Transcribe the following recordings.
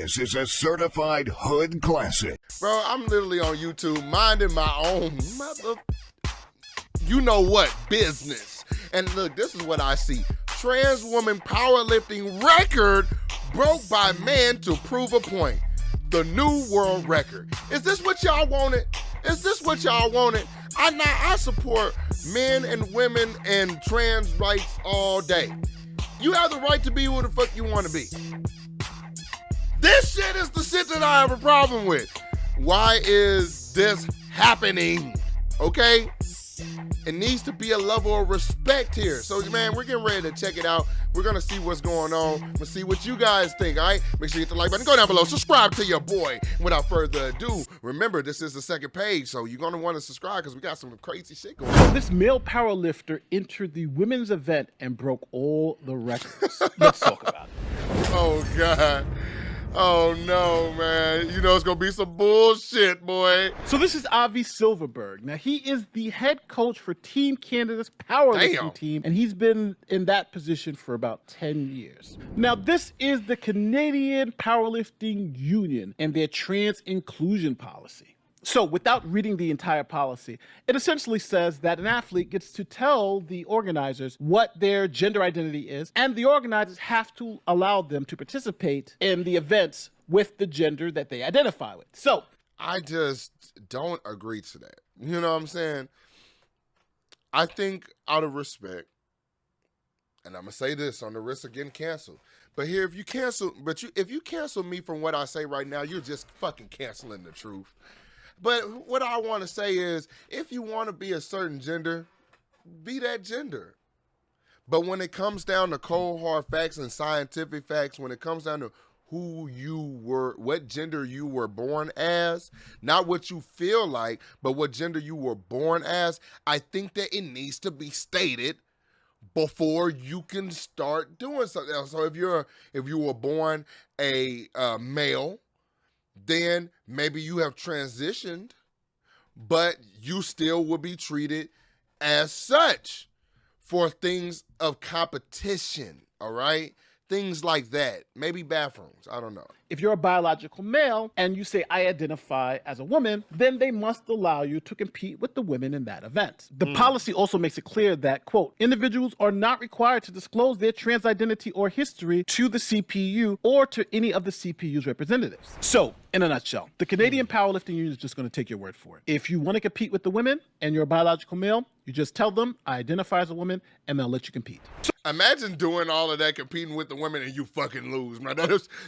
This is a certified hood classic. Bro, I'm literally on YouTube minding my own you-know-what business. And look, this is what I see. Trans woman powerlifting record broke by man to prove a point. The new world record. Is this what y'all wanted? Is this what y'all wanted? I support men and women and trans rights all day. You have the right to be who the fuck you want to be. This shit is the shit that I have a problem with. Why is this happening? Okay? It needs to be a level of respect here. So, man, we're getting ready to check it out. We're going to see what's going on. We'll see what you guys think, all right? Make sure you hit the like button. Go down below. Subscribe to your boy. Without further ado, remember, this is the second page, so you're going to want to subscribe because we got some crazy shit going on. This male powerlifter entered the women's event and broke all the records. Let's talk about it. Oh, God. Oh, no, man. You know it's going to be some bullshit, boy. So this is Avi Silverberg. Now, he is the head coach for Team Canada's powerlifting team, and he's been in that position for about 10 years. Now, this is the Canadian Powerlifting Union and their trans inclusion policy. So without reading the entire policy, it essentially says that an athlete gets to tell the organizers what their gender identity is, and the organizers have to allow them to participate in the events with the gender that they identify with. So I just don't agree to that. You know what I'm saying? I think out of respect, and I'm gonna say this on the risk of getting canceled, but here, if you cancel me from what I say right now, you're just fucking canceling the truth. But what I want to say is, if you want to be a certain gender, be that gender. But when it comes down to cold, hard facts and scientific facts, when it comes down to who you were, what gender you were born as, not what you feel like, but what gender you were born as, I think that it needs to be stated before you can start doing something else. So if you were born a male, then maybe you have transitioned, but you still will be treated as such for things of competition, all right? Things like that. Maybe bathrooms, I don't know. if you're a biological male and you say, I identify as a woman, then they must allow you to compete with the women in that event. The policy also makes it clear that, quote, individuals are not required to disclose their trans identity or history to the CPU or to any of the CPU's representatives. So, in a nutshell, the Canadian Powerlifting Union is just going to take your word for it. If you want to compete with the women and you're a biological male, you just tell them, I identify as a woman, and they'll let you compete. Imagine doing all of that, competing with the women, and you fucking lose, man.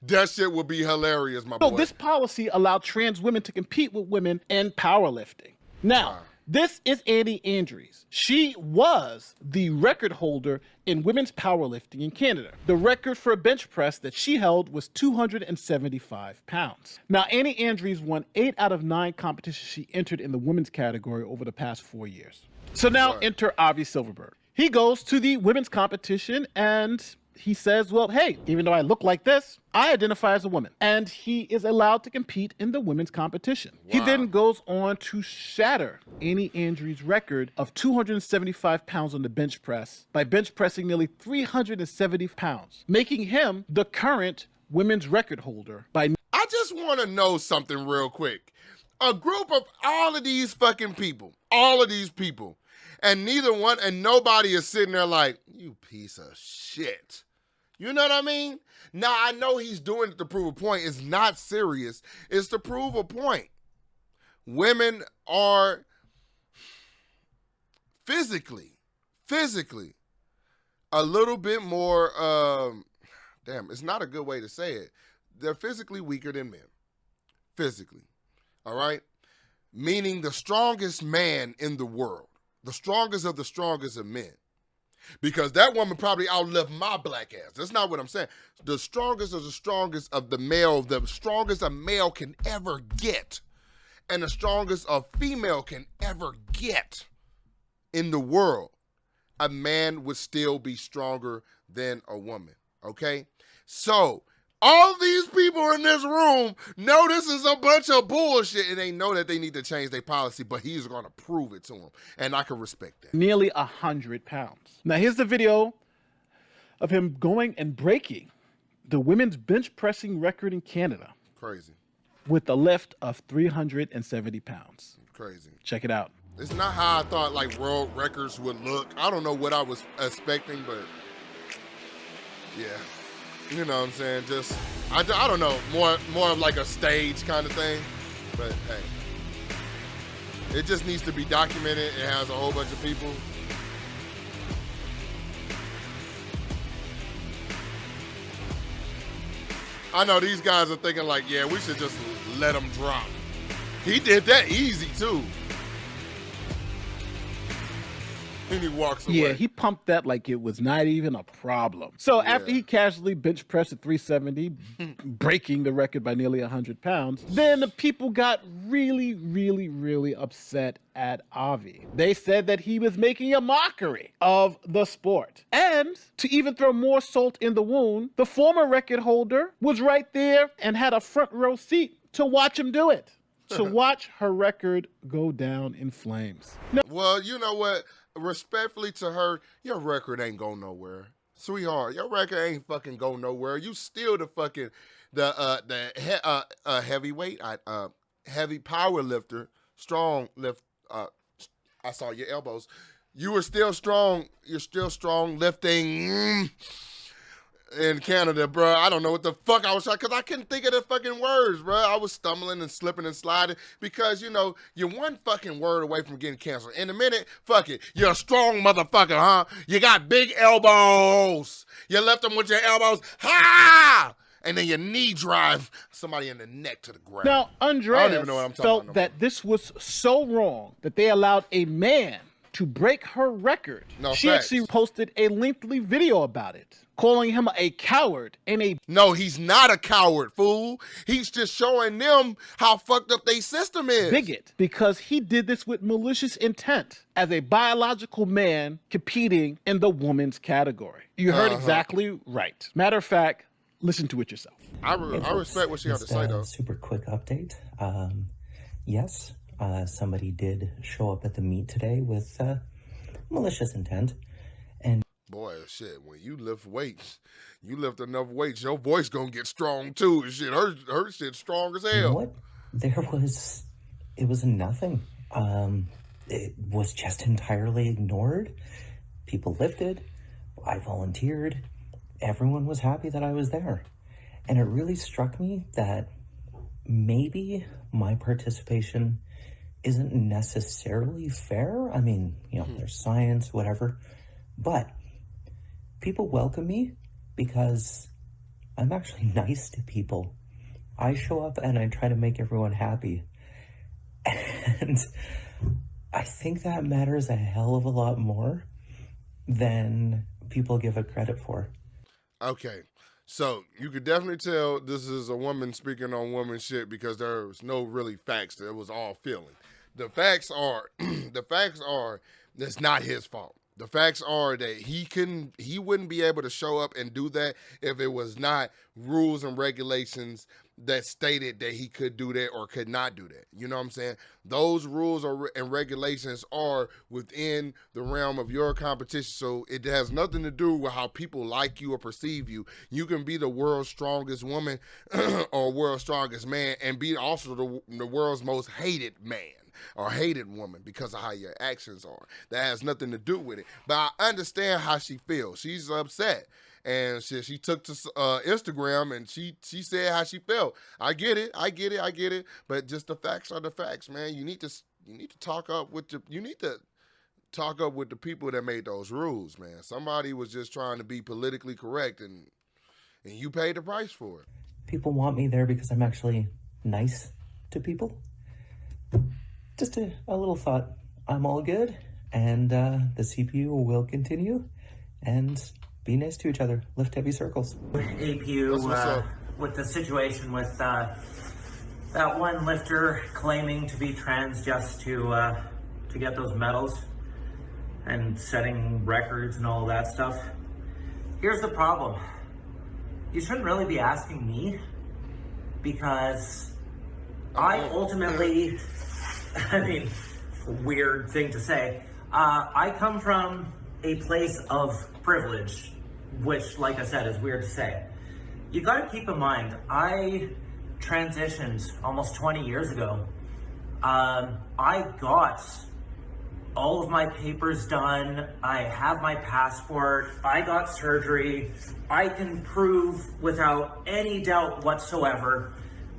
That shit would be hilarious, my boy. So this policy allowed trans women to compete with women in powerlifting. Now, this is Annie Andrews. She was the record holder in women's powerlifting in Canada. The record for a bench press that she held was 275 pounds. Now, Annie Andrews won 8 out of 9 competitions she entered in the women's category over the past 4 years. So now enter Avi Silverberg. He goes to the women's competition and he says, well, hey, even though I look like this, I identify as a woman. And he is allowed to compete in the women's competition. Wow. He then goes on to shatter Annie Andrews' record of 275 pounds on the bench press by bench pressing nearly 370 pounds, making him the current women's record holder by... I just want to know something real quick. A group of all of these fucking people, all of these people, and neither one, and nobody is sitting there like, you piece of shit. You know what I mean? Now, I know he's doing it to prove a point. It's not serious. It's to prove a point. Women are physically, a little bit more, damn, it's not a good way to say it. They're physically weaker than men. Physically, all right? Meaning the strongest man in the world. The strongest of the strongest of men. Because that woman probably outlived my black ass. That's not what I'm saying. The strongest of the strongest of the male, the strongest a male can ever get, and the strongest a female can ever get in the world, a man would still be stronger than a woman, okay? So, all these people in this room know this is a bunch of bullshit, and they know that they need to change their policy, but he's going to prove it to them, and I can respect that. Nearly 100 pounds. Now, here's the video of him going and breaking the women's bench pressing record in Canada Crazy. with a lift of 370 pounds. Crazy. Check it out. It's not how I thought like world records would look. I don't know what I was expecting, but yeah. You know what I'm saying? Just, I don't know, more of like a stage kind of thing. But hey, it just needs to be documented. It has a whole bunch of people. I know these guys are thinking like, yeah, we should just let him drop. He did that easy too. And he walks away. Yeah, he pumped that like it was not even a problem. So after he casually bench pressed at 370, breaking the record by nearly 100 pounds, then the people got really, really, really upset at Avi. They said that he was making a mockery of the sport. And to even throw more salt in the wound, the former record holder was right there and had a front row seat to watch him do it. To watch her record go down in flames. Now, well, you know what? Respectfully to her, your record ain't go nowhere. Sweetheart, your record ain't fucking go nowhere. You still the fucking, heavyweight, heavy power lifter, strong lift. I saw your elbows. You were still strong. You're still strong lifting in Canada, bro. I don't know what the fuck I was trying, because I couldn't think of the fucking words, bro. I was stumbling and slipping and sliding because, you know, you're one fucking word away from getting canceled. In a minute, fuck it. You're a strong motherfucker, huh? You got big elbows. You lift them with your elbows. Ha! And then your knee drive somebody in the neck to the ground. Now, Andreas I don't even know what I'm talking felt about no that this was so wrong that they allowed a man to break her record. No, she facts. actually posted a lengthy video about it, calling him a coward and a No, he's not a coward, fool. He's just showing them how fucked up their system is. bigot, because he did this with malicious intent as a biological man competing in the woman's category. You heard exactly right. Matter of fact, listen to it yourself. I respect what she had to say, though. Super quick update. Yes, somebody did show up at the meet today with malicious intent. And Boy, shit, when you lift weights, you lift enough weights, your voice gonna get strong, too. And shit, her shit's strong as hell. you know what? It was nothing. It was just entirely ignored. People lifted. I volunteered. Everyone was happy that I was there. And it really struck me that maybe my participation isn't necessarily fair. I mean, you know, there's science, whatever. But people welcome me because I'm actually nice to people. I show up and I try to make everyone happy. And I think that matters a hell of a lot more than people give it credit for. Okay, so you could definitely tell this is a woman speaking on woman shit because there was no really facts. It was all feeling. The facts are, that's not his fault. The facts are that he wouldn't be able to show up and do that if it was not rules and regulations that stated that he could do that or could not do that. You know what I'm saying? Those rules and regulations are within the realm of your competition. So it has nothing to do with how people like you or perceive you. You can be the world's strongest woman or world's strongest man and be also the world's most hated man or hated woman because of how your actions are. That has nothing to do with it. But I understand how she feels. She's upset. And she took to Instagram and she said how she felt. I get it. But just the facts are the facts, man. You need to talk up with the people that made those rules, man. Somebody was just trying to be politically correct and you paid the price for it. People want me there because I'm actually nice to people. Just a little thought. I'm all good, and the CPU will continue, and be nice to each other. Lift heavy circles. APU, with the situation with that one lifter claiming to be trans just to get those medals and setting records and all that stuff. Here's the problem. You shouldn't really be asking me because I ultimately, I mean, weird thing to say. I come from a place of privilege, which, like I said, is weird to say. you got to keep in mind, I transitioned almost 20 years ago. I got all of my papers done. I have my passport. I got surgery. I can prove without any doubt whatsoever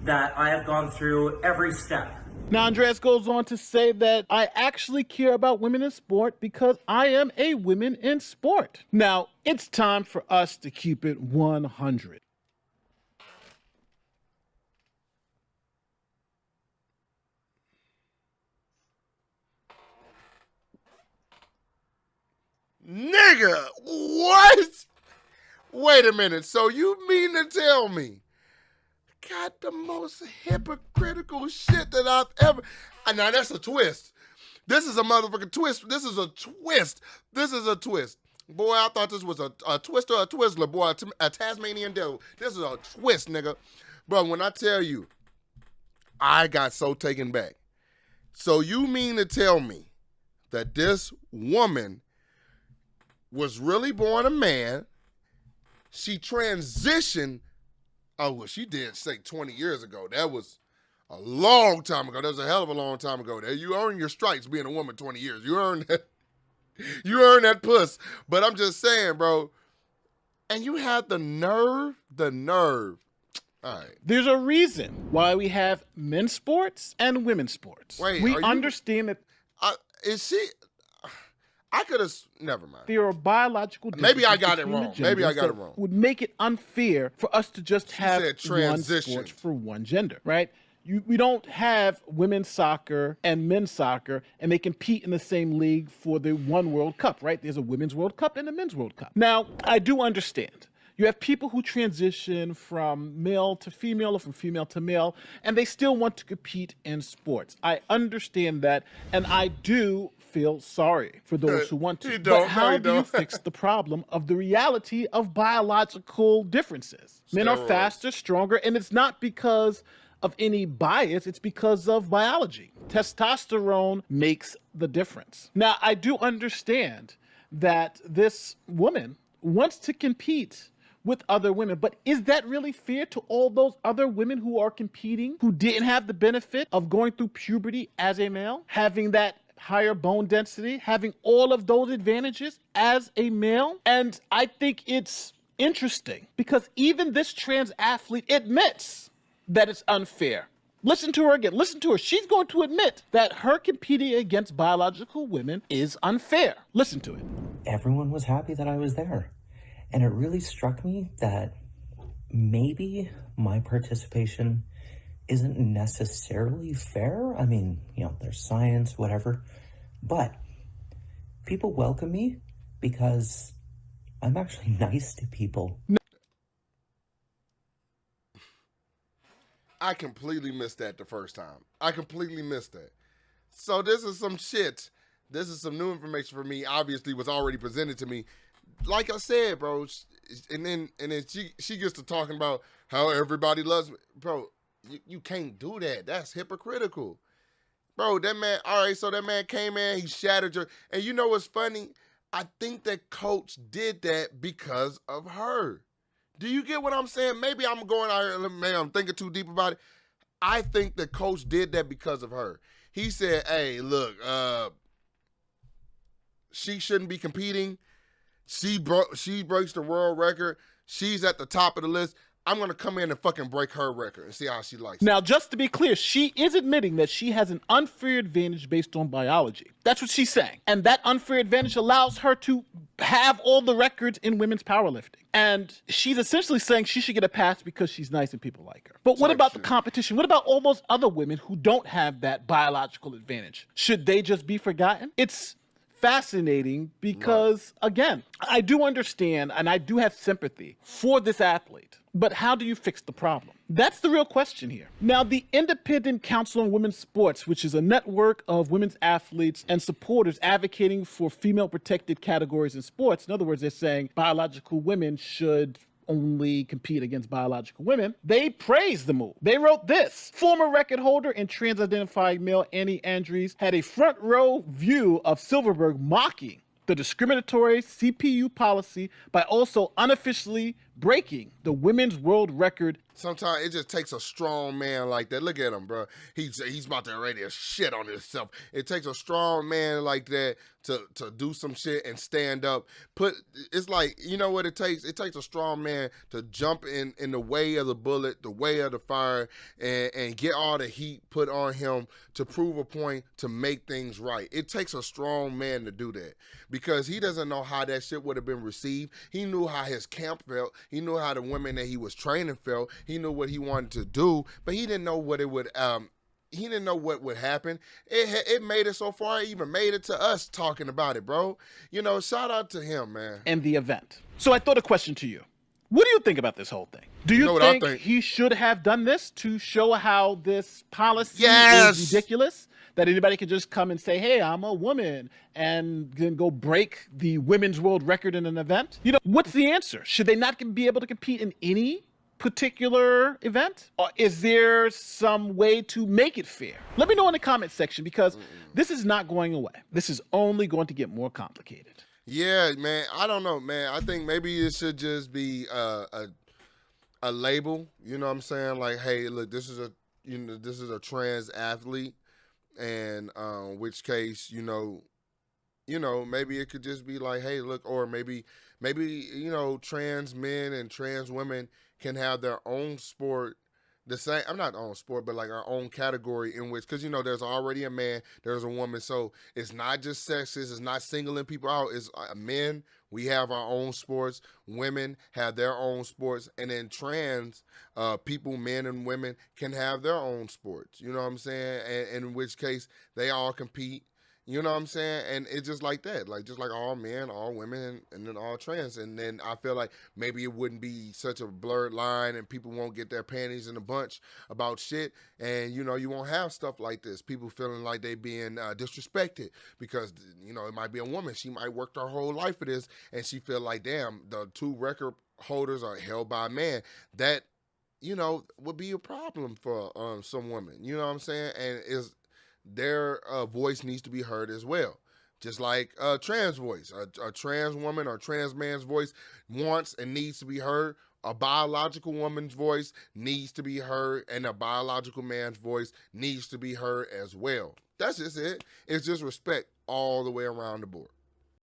that I have gone through every step. Now, Andreas goes on to say that I actually care about women in sport because I am a woman in sport. Now, it's time for us to keep it 100. Nigga, what? Wait a minute. So you mean to tell me got the most hypocritical shit that I've ever... Now, that's a twist. This is a motherfucking twist. This is a twist. This is a twist. Boy, I thought this was a twist or a Twizzler, boy, a Tasmanian devil. This is a twist, nigga. But when I tell you, I got so taken back. So you mean to tell me that this woman was really born a man, she transitioned, oh, well, she did say 20 years ago. That was a long time ago. That was a hell of a long time ago. You earned your stripes being a woman 20 years. You earned that. You earned that puss. But I'm just saying, bro, and you had the nerve. All right. There's a reason why we have men's sports and women's sports. Wait, we understand that. Is she... I could have, never mind. There are biological differences. Maybe I got it wrong. Maybe I got it wrong. Would make it unfair for us to just have one transition sport for one gender, right? We don't have women's soccer and men's soccer, and they compete in the same league for the one World Cup, right? There's a women's World Cup and a men's World Cup. Now, I do understand. You have people who transition from male to female or from female to male, and they still want to compete in sports. I understand that, and I do feel sorry for those who want to. But how do you fix the problem of the reality of biological differences? Men are faster, stronger, and it's not because of any bias, it's because of biology. Testosterone makes the difference. Now, I do understand that this woman wants to compete with other women, but is that really fair to all those other women who are competing, who didn't have the benefit of going through puberty as a male, having that higher bone density, having all of those advantages as a male? And I think it's interesting because even this trans athlete admits that it's unfair. Listen to her again. Listen to her. She's going to admit that her competing against biological women is unfair. Listen to it. Everyone was happy that I was there. And it really struck me that maybe my participation isn't necessarily fair. I mean, there's science, whatever. But people welcome me because I'm actually nice to people. I completely missed that the first time. I completely missed that. So this is some shit. This is some new information for me. Obviously was already presented to me. Like I said, bro, and then she gets to talking about how everybody loves me. Bro, you can't do that. That's hypocritical. Bro, that man, all right, so that man came in, he shattered her. And you know what's funny? I think that coach did that because of her. Do you get what I'm saying? Maybe I'm going out here and I'm thinking too deep about it. I think the coach did that because of her. He said, hey, look, she shouldn't be competing. She breaks the world record. She's at the top of the list. I'm going to come in and fucking break her record and see how she likes it. Now, just to be clear, she is admitting that she has an unfair advantage based on biology. That's what she's saying. And that unfair advantage allows her to have all the records in women's powerlifting. And she's essentially saying she should get a pass because she's nice and people like her. But what about the competition? What about all those other women who don't have that biological advantage? Should they just be forgotten? It's fascinating because, again, I do understand and I do have sympathy for this athlete. But how do you fix the problem? That's the real question here. Now, the Independent Council on Women's Sports, which is a network of women's athletes and supporters advocating for female protected categories in sports. In other words, they're saying biological women should only compete against biological women. They praised the move. They wrote this: former record holder and trans-identified male Annie Andrews had a front row view of Silverberg mocking the discriminatory CPU policy by also unofficially breaking the women's world record. Sometimes it just takes a strong man like that. Look at him, bro. He's about to ready to shit on himself. It takes a strong man like that to do some shit and stand up. It's like, you know what it takes? It takes a strong man to jump in the way of the bullet, the way of the fire, and get all the heat put on him to prove a point, to make things right. It takes a strong man to do that, because he doesn't know how that shit would have been received. He knew how his camp felt. He knew how the women that he was training felt. He knew what he wanted to do, but he didn't know what it would. He didn't know what would happen. It made it so far. It even made it to us talking about it, bro. You know, shout out to him, man. And the event. So I throw the question to you. What do you think about this whole thing? Do you think he should have done this to show how this policy is ridiculous? That anybody can just come and say, hey, I'm a woman, and then go break the women's world record in an event? You know, what's the answer? Should they not be able to compete in any particular event? Or is there some way to make it fair? Let me know in the comment section, because this is not going away. This is only going to get more complicated. Yeah, man. I don't know, man. I think maybe it should just be a label. You know what I'm saying? Like, hey, look, this is a trans athlete, and which case, you know, maybe it could just be like, hey, look, or maybe trans men and trans women can have their own sport. The same, I'm not own sport, but like our own category in which, because there's already a man, there's a woman, so it's not just sexist, it's not singling people out. It's men, we have our own sports, women have their own sports, and then trans people, men and women, can have their own sports. You know what I'm saying? And in which case they all compete. You know what I'm saying? And it's just like that, just like all men, all women, and then all trans. And then I feel like maybe it wouldn't be such a blurred line, and people won't get their panties in a bunch about shit. And, you won't have stuff like this. People feeling like they being disrespected because, it might be a woman. She might work her whole life for this, and she feel like, damn, the two record holders are held by a man. That, would be a problem for some women. You know what I'm saying? And their voice needs to be heard as well. Just like a trans voice. A trans woman or trans man's voice wants and needs to be heard. A biological woman's voice needs to be heard, and a biological man's voice needs to be heard as well. That's just it. It's just respect all the way around the board.